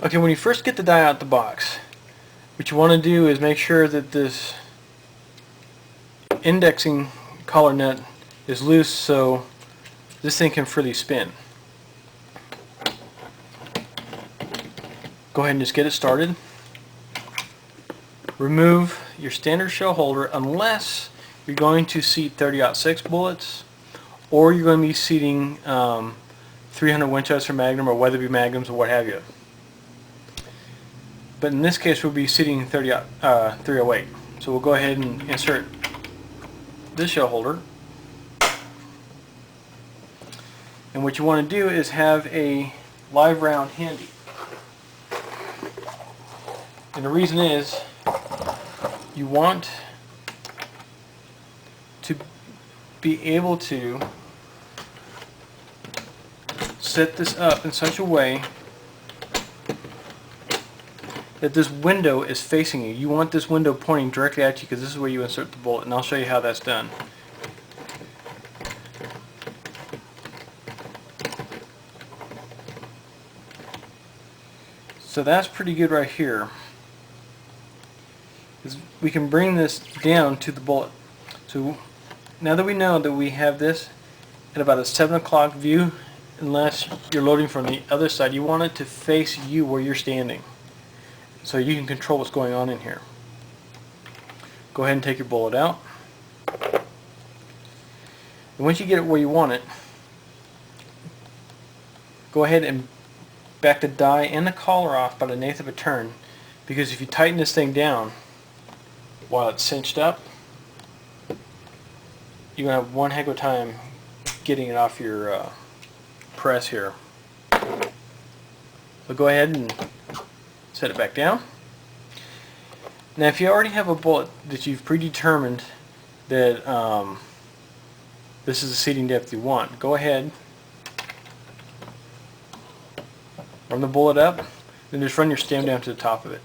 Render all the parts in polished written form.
Okay, when you first get the die out the box, what you want to do is make sure that this indexing collar nut is loose so this thing can freely spin. Go ahead and just get it started. Remove your standard shell holder unless you're going to seat 30-06 bullets or you're going to be seating 300 Winchester Magnum or Weatherby Magnums or what have you. But in this case we'll be seating 308. So we'll go ahead and insert this shell holder. And what you want to do is have a live round handy. And the reason is you want to be able to set this up in such a way that this window is facing you. You want this window pointing directly at you because this is where you insert the bullet, and I'll show you how that's done. So that's pretty good right here. We can bring this down to the bullet. So now that we know that we have this at about a 7 o'clock view, unless you're loading from the other side, you want it to face you where you're standing so you can control what's going on in here. Go ahead and take your bullet out. And once you get it where you want it, go ahead and back the die and the collar off about 1/8 of a turn, because if you tighten this thing down while it's cinched up, you're going to have one heck of a time getting it off your press here. So go ahead and set it back down. Now if you already have a bullet that you've predetermined that this is the seating depth you want, go ahead, run the bullet up, then just run your stem down to the top of it.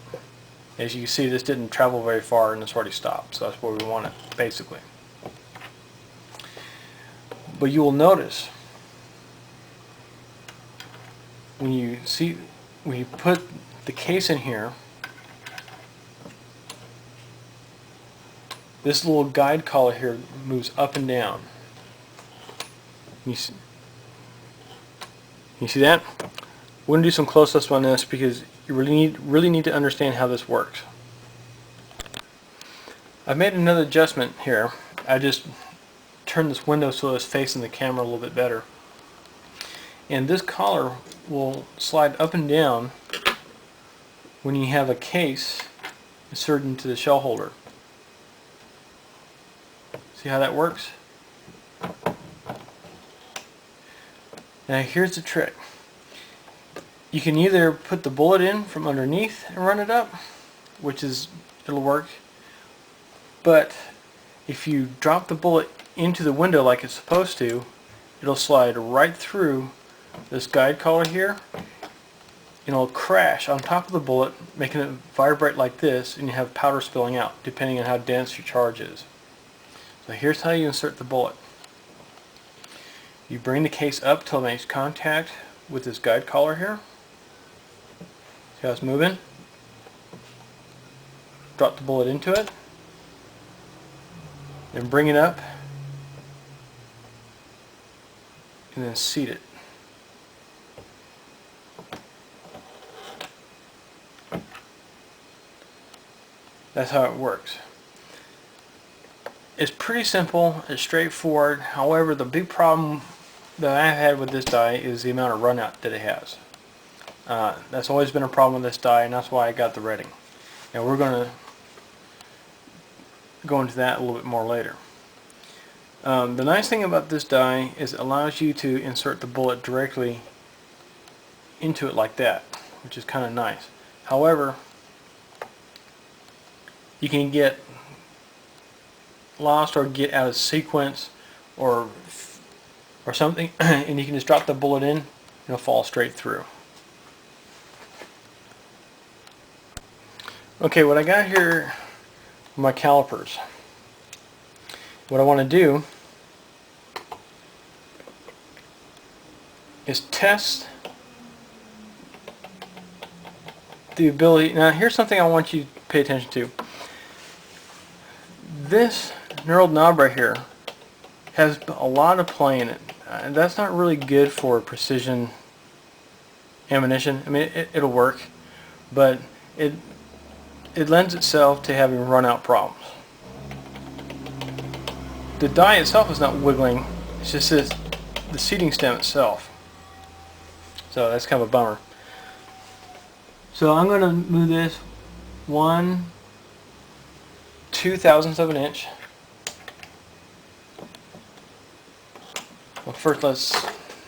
As you can see, this didn't travel very far and it's already stopped, so that's where we want it basically. But you will notice when you put the case in here, this little guide collar here moves up and down. You see that? We're going to do some close-ups on this because you really need to understand how this works. I've made another adjustment here. I just turned this window so it's facing the camera a little bit better. And this collar will slide up and down when you have a case inserted into the shell holder. See how that works? Now here's the trick. You can either put the bullet in from underneath and run it up, it'll work, but if you drop the bullet into the window like it's supposed to, it'll slide right through this guide collar here, and it'll crash on top of the bullet, making it vibrate like this, and you have powder spilling out depending on how dense your charge is. So here's how you insert the bullet. You bring the case up till it makes contact with this guide collar here. See how it's moving? Drop the bullet into it, then bring it up, and then seat it. That's how it works. It's pretty simple, it's straightforward. However, the big problem that I've had with this die is the amount of run out that it has. That's always been a problem with this die, and that's why I got the Redding. Now we're going to go into that a little bit more later. The nice thing about this die is it allows you to insert the bullet directly into it like that, which is kind of nice. However, you can get lost or get out of sequence or something, and you can just drop the bullet in and it'll fall straight through. Okay, what I got here are my calipers. What I want to do is test the ability. Now here's something I want you to pay attention to. This knurled knob right here has a lot of play in it. And that's not really good for precision ammunition. I mean, it'll work, but it lends itself to having run-out problems. The die itself is not wiggling, it's just the seating stem itself. So that's kind of a bummer. So I'm going to move this 1/2,000th of an inch. Well, first let's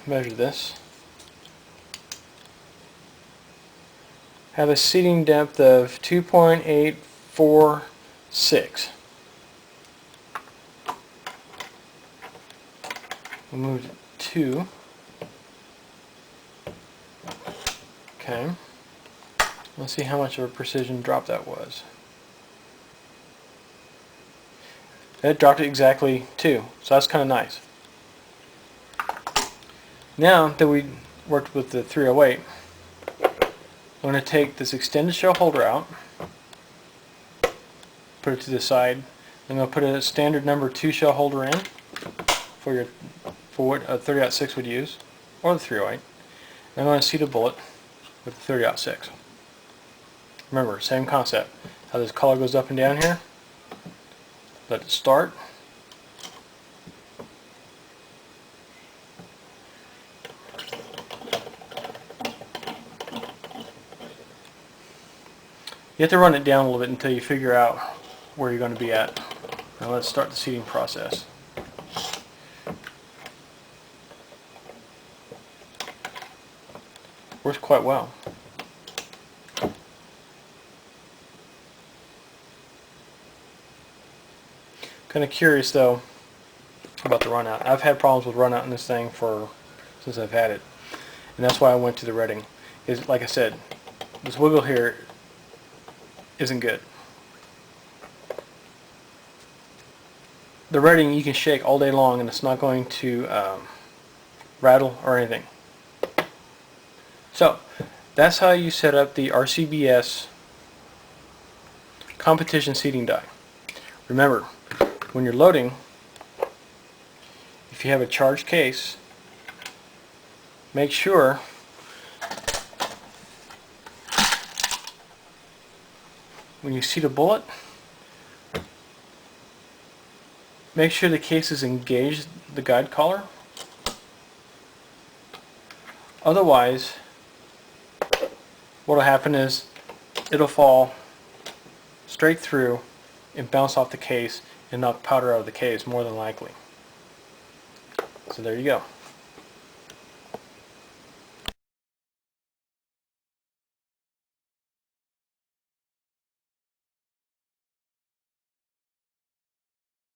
measure this. Have a seating depth of 2.846. We'll move to 2. Okay. Let's see how much of a precision drop that was. It dropped it exactly 2, so that's kind of nice. Now that we worked with the 308, I'm going to take this extended shell holder out, put it to the side. I'm going to put a standard number 2 shell holder in for what a 30-06 would use, or the 308. I'm going to seat a bullet with the 30-06. Remember, same concept. How this collar goes up and down here. Let it start. You have to run it down a little bit until you figure out where you're going to be at. Now let's start the seating process. Works quite well. Kind of curious though about the run out. I've had problems with run out in this thing since I've had it, and that's why I went to the Redding. Is like I said, this wiggle here isn't good. The Redding you can shake all day long and it's not going to rattle or anything. So that's how you set up the RCBS competition seating die. Remember, when you're loading, if you have a charged case, make sure when you seat a bullet, make sure the case is engaged the guide collar. Otherwise, what will happen is it'll fall straight through and bounce off the case and knock powder out of the case more than likely. So there you go.